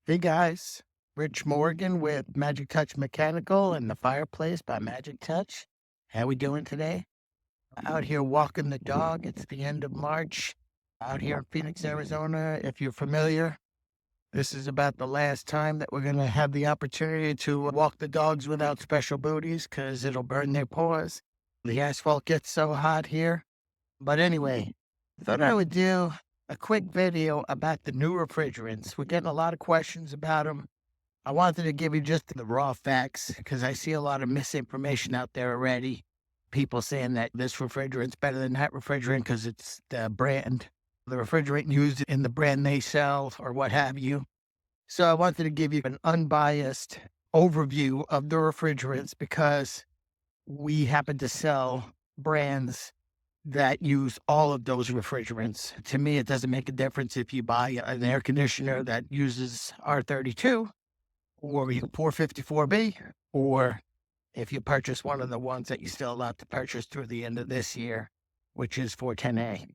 Hey guys, Rich Morgan with Magic Touch Mechanical and the Fireplace by Magic Touch. How we doing today? Out here walking the dog. It's the end of March. Out here in Phoenix, Arizona. If you're familiar, this is about the last time that we're going to have the opportunity to walk the dogs without special booties because it'll burn their paws. The asphalt gets so hot here. But anyway, thought I would do a quick video about the new refrigerants. We're getting a lot of questions about them. I wanted to give you just the raw facts because I see a lot of misinformation out there already. People saying that this refrigerant's better than that refrigerant because it's the brand, the refrigerant used in the brand they sell or what have you. So I wanted to give you an unbiased overview of the refrigerants because we happen to sell brands that use all of those refrigerants. To me, it doesn't make a difference if you buy an air conditioner that uses R32 or 454B, or if you purchase one of the ones that you're still allowed to purchase through the end of this year, which is 410A.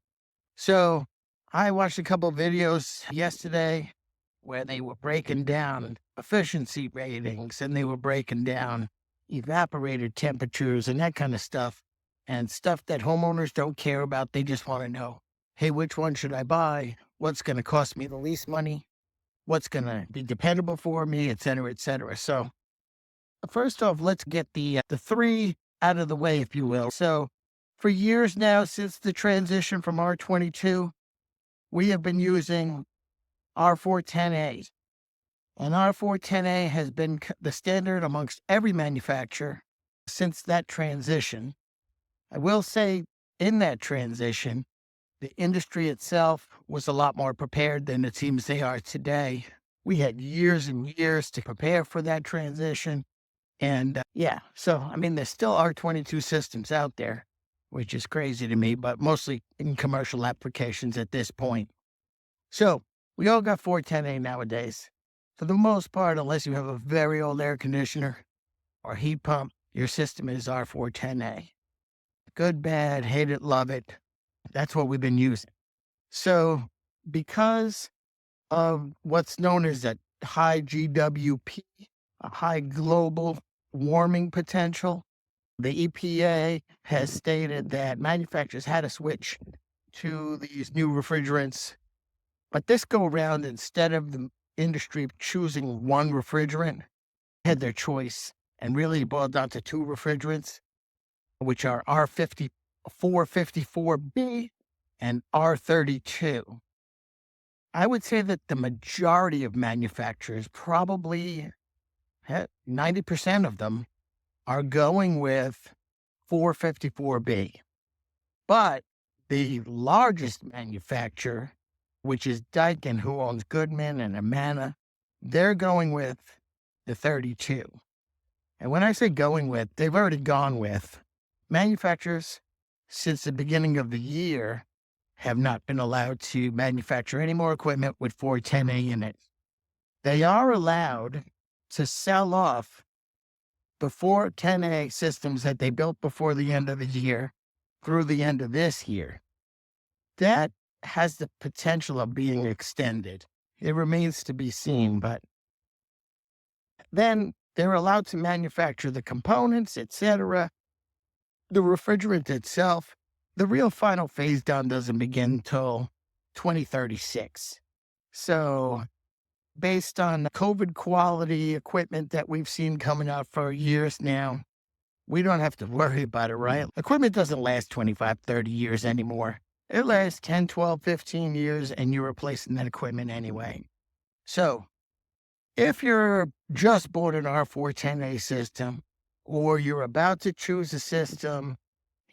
So I watched a couple of videos yesterday where they were breaking down efficiency ratings and they were breaking down evaporator temperatures and that kind of stuff, and stuff that homeowners don't care about. They just want to know, hey, which one should I buy? What's going to cost me the least money? What's going to be dependable for me, et cetera, et cetera. So first off, let's get the three out of the way, if you will. So for years now, since the transition from R22, we have been using R-410A. And R-410A has been the standard amongst every manufacturer since that transition. I will say in that transition, the industry itself was a lot more prepared than it seems they are today. We had years and years to prepare for that transition. And so, I mean, there's still R22 systems out there, which is crazy to me, but mostly in commercial applications at this point. So we all got 410A nowadays. For the most part, unless you have a very old air conditioner or heat pump, your system is R-410A. Good, bad, hate it, love it. That's what we've been using. So because of what's known as a high GWP, a high global warming potential, the EPA has stated that manufacturers had to switch to these new refrigerants. But this go around, instead of the industry choosing one refrigerant, had their choice and really boiled down to two refrigerants, which are R-454B and R-32. I would say that the majority of manufacturers, probably 90% of them, are going with 454B. But the largest manufacturer, which is Daikin, who owns Goodman and Amana, they're going with the 32. And when I say going with, they've already gone with. Manufacturers, since the beginning of the year, have not been allowed to manufacture any more equipment with 410A in it. They are allowed to sell off the 410A systems that they built before the end of the year through the end of this year. That has the potential of being extended. It remains to be seen, but then they're allowed to manufacture the components, etc. The refrigerant itself, the real final phase down doesn't begin until 2036. So based on COVID quality equipment that we've seen coming out for years now, we don't have to worry about it, right? Equipment doesn't last 25, 30 years anymore. It lasts 10, 12, 15 years, and you're replacing that equipment anyway. So if you're just bought an R-410A system, or you're about to choose a system,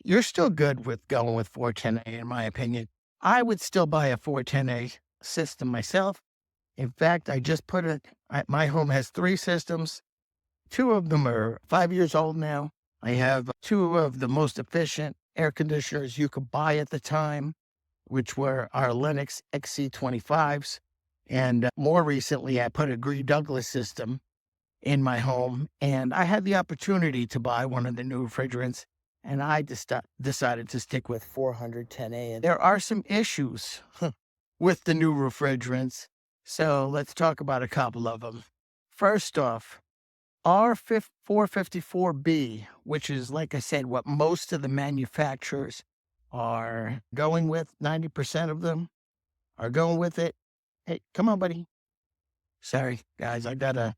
you're still good with going with 410A, in my opinion. I would still buy a 410A system myself. In fact, I just put it, my home has 3 systems. 2 of them are 5 years old now. I have 2 of the most efficient air conditioners you could buy at the time, which were our Lennox XC25s. And more recently, I put a Gree Douglas system in my home, and I had the opportunity to buy one of the new refrigerants, and I decided to stick with 410A. And there are some issues with the new refrigerants. So let's talk about a couple of them. First off, R-454B, which is, like I said, what most of the manufacturers are going with. 90% of them are going with it. Hey, come on, buddy. Sorry, guys, I got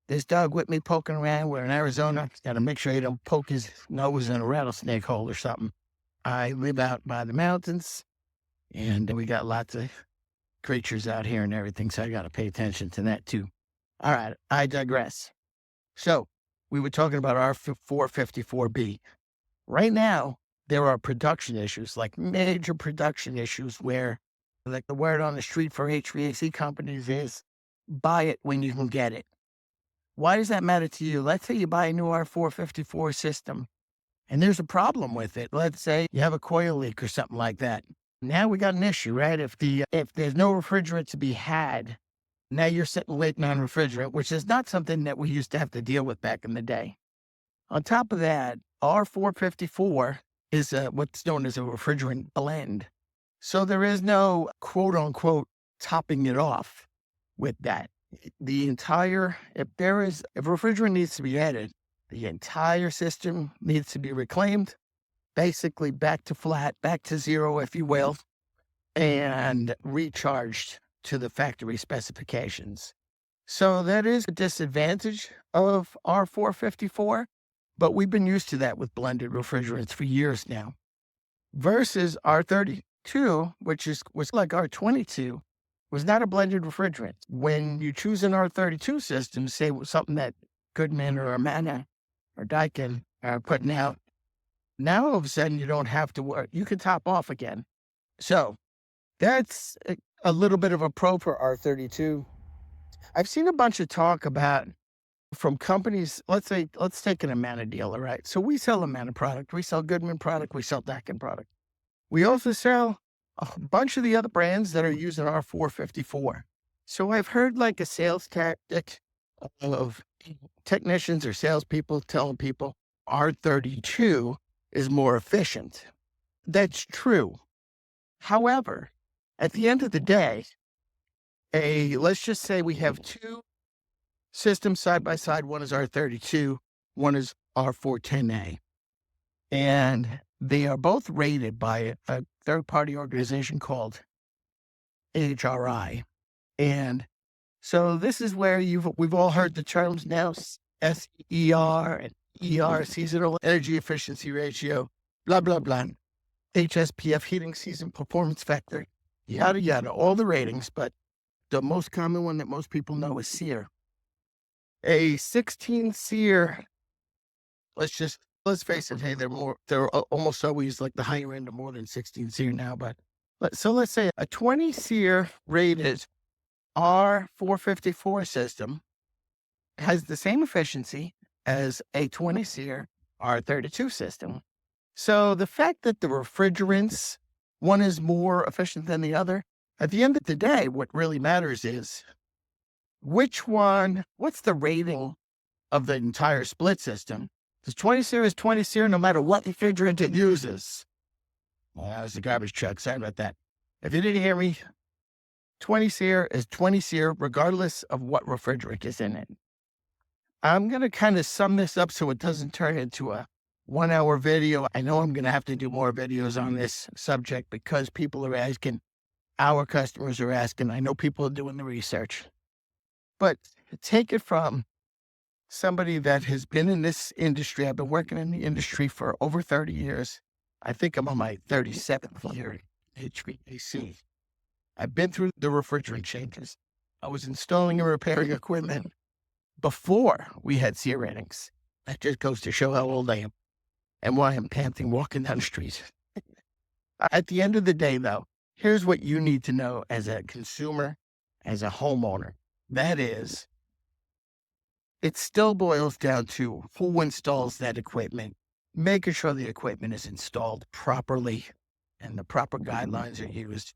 this dog with me poking around. We're in Arizona. Got to make sure he don't poke his nose in a rattlesnake hole or something. I live out by the mountains, and we got lots of creatures out here and everything, so I got to pay attention to that too. All right, I digress. So we were talking about R-454B. Right now, there are production issues, like major production issues where, like, the word on the street for HVAC companies is buy it when you can get it. Why does that matter to you? Let's say you buy a new R-454 system and there's a problem with it. Let's say you have a coil leak or something like that. Now we got an issue, right? If there's no refrigerant to be had, now you're sitting waiting on refrigerant, which is not something that we used to have to deal with back in the day. On top of that, R-454 is what's known as a refrigerant blend. So there is no quote unquote topping it off with that. If refrigerant needs to be added, the entire system needs to be reclaimed, basically back to flat, back to zero, if you will, and recharged to the factory specifications. So that is a disadvantage of R-454, but we've been used to that with blended refrigerants for years now. Versus R-32, which was like R-22, was not a blended refrigerant. When you choose an R-32 system, say something that Goodman or Amana or Daikin are putting out, now all of a sudden you don't have to work. You can top off again. So that's a little bit of a pro for R-32. I've seen a bunch of talk about from companies. Let's take an Amana dealer, right? So we sell Amana product, we sell Goodman product, we sell Daikin product. We also sell a bunch of the other brands that are using R-454. So I've heard like a sales tactic of technicians or salespeople telling people R-32 is more efficient. That's true. However, at the end of the day, let's just say we have two systems side by side. One is R-32, one is R-410A. And they are both rated by a third-party organization called HRI. And so this is where we've all heard the terms now, SEER and ER, seasonal energy efficiency ratio, blah, blah, blah. HSPF, heating season performance factor, yada, yada, all the ratings. But the most common one that most people know is SEER. A 16 SEER, let's face it, hey, they're almost always like the higher end of more than 16 SEER now. But so let's say a 20 SEER rated R-454 system has the same efficiency as a 20 SEER R-32 system. So the fact that the refrigerants, one is more efficient than the other, at the end of the day, what really matters is what's the rating of the entire split system? Because 20 SEER is 20 SEER no matter what refrigerant it uses. Well, that was the garbage truck. Sorry about that. If you didn't hear me, 20 SEER is 20 SEER regardless of what refrigerant is in it. I'm going to kind of sum this up so it doesn't turn into a 1-hour video. I know I'm going to have to do more videos on this subject because people are asking, our customers are asking. I know people are doing the research. But take it from somebody that has been in this industry. I've been working in the industry for over 30 years. I think I'm on my 37th year in HVAC. I've been through the refrigerant changes. I was installing and repairing equipment before we had SEER ratings. That just goes to show how old I am and why I'm panting walking down the street. At the end of the day, though, here's what you need to know as a consumer, as a homeowner. That is, it still boils down to who installs that equipment, making sure the equipment is installed properly and the proper guidelines are used.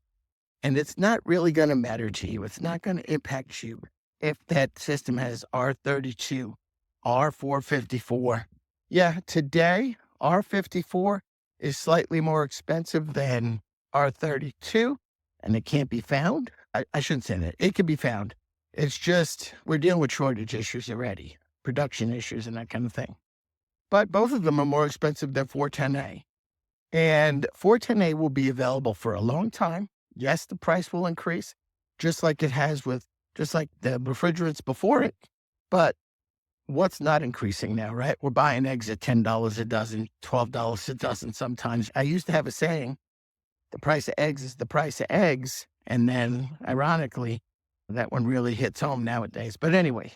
And it's not really going to matter to you. It's not going to impact you if that system has R-32, R-454. Yeah, today, R-54 is slightly more expensive than R-32, and it can't be found. I shouldn't say that. It can be found. It's just we're dealing with shortage issues already, production issues and that kind of thing. But both of them are more expensive than 410A. And 410A will be available for a long time. Yes, the price will increase, just like it has with just like the refrigerants before it. But what's not increasing now, right? We're buying eggs at $10 a dozen, $12 a dozen sometimes. I used to have a saying, the price of eggs is the price of eggs. And then, ironically, that one really hits home nowadays. But anyway,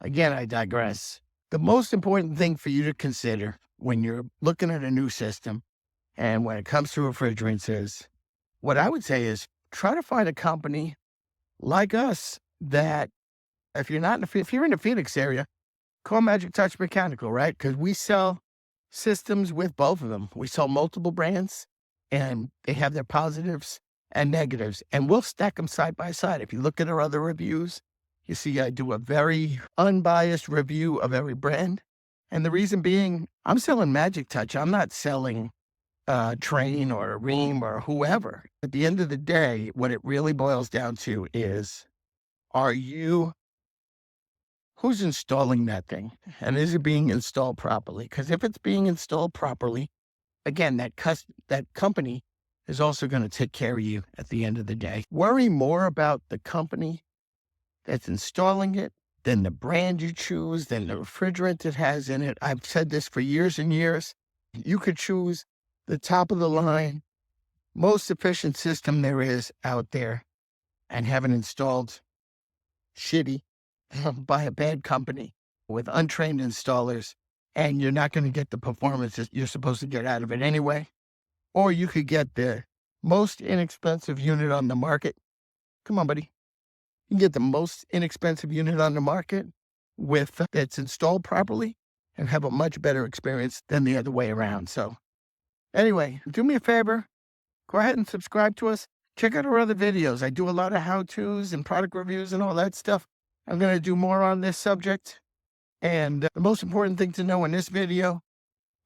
again, I digress. The most important thing for you to consider when you're looking at a new system and when it comes to refrigerants is, what I would say is try to find a company like us that if you're not in if you're in the Phoenix area, call Magic Touch Mechanical, right? Because we sell systems with both of them. We sell multiple brands and they have their positives and negatives, and we'll stack them side by side. If you look at our other reviews, you see I do a very unbiased review of every brand. And the reason being, I'm selling Magic Touch. I'm not selling Train or Ream or whoever. At the end of the day, what it really boils down to is, who's installing that thing? And is it being installed properly? Because if it's being installed properly, again, that company is also going to take care of you at the end of the day. Worry more about the company that's installing it than the brand you choose, than the refrigerant it has in it. I've said this for years and years. You could choose the top of the line, most efficient system there is out there and have it installed shitty by a bad company with untrained installers, and you're not going to get the performance that you're supposed to get out of it anyway. Or you could get the most inexpensive unit on the market. Come on, buddy. You can get the most inexpensive unit on the market with that's installed properly and have a much better experience than the other way around. So anyway, do me a favor. Go ahead and subscribe to us. Check out our other videos. I do a lot of how-tos and product reviews and all that stuff. I'm going to do more on this subject. And the most important thing to know in this video,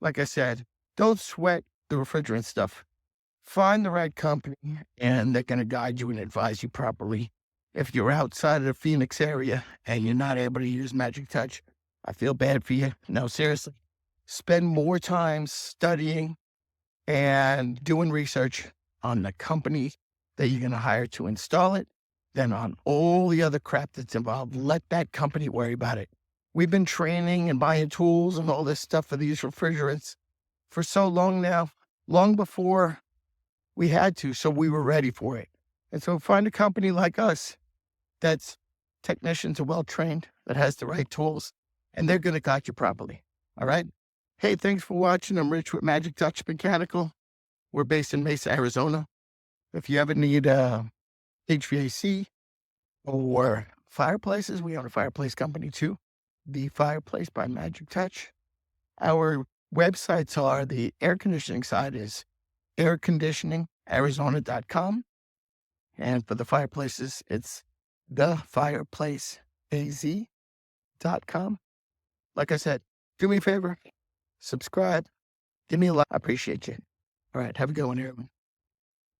like I said, don't sweat the refrigerant stuff. Find the right company, and they're going to guide you and advise you properly. If you're outside of the Phoenix area and you're not able to use Magic Touch, I feel bad for you. No, seriously. Spend more time studying and doing research on the company that you're going to hire to install it than on all the other crap that's involved. Let that company worry about it. We've been training and buying tools and all this stuff for these refrigerants for so long now, long before we had to, so we were ready for it. And so find a company like us that's technicians are well-trained, that has the right tools, and they're going to guide you properly. All right? Hey, thanks for watching. I'm Rich with Magic Touch Mechanical. We're based in Mesa, Arizona. If you ever need HVAC or fireplaces, we own a fireplace company too. The Fireplace by Magic Touch. Our websites are, the air conditioning side is airconditioningarizona.com. And for the fireplaces, it's thefireplaceaz.com. Like I said, do me a favor, subscribe, give me a like. I appreciate you. All right, have a good one, everyone.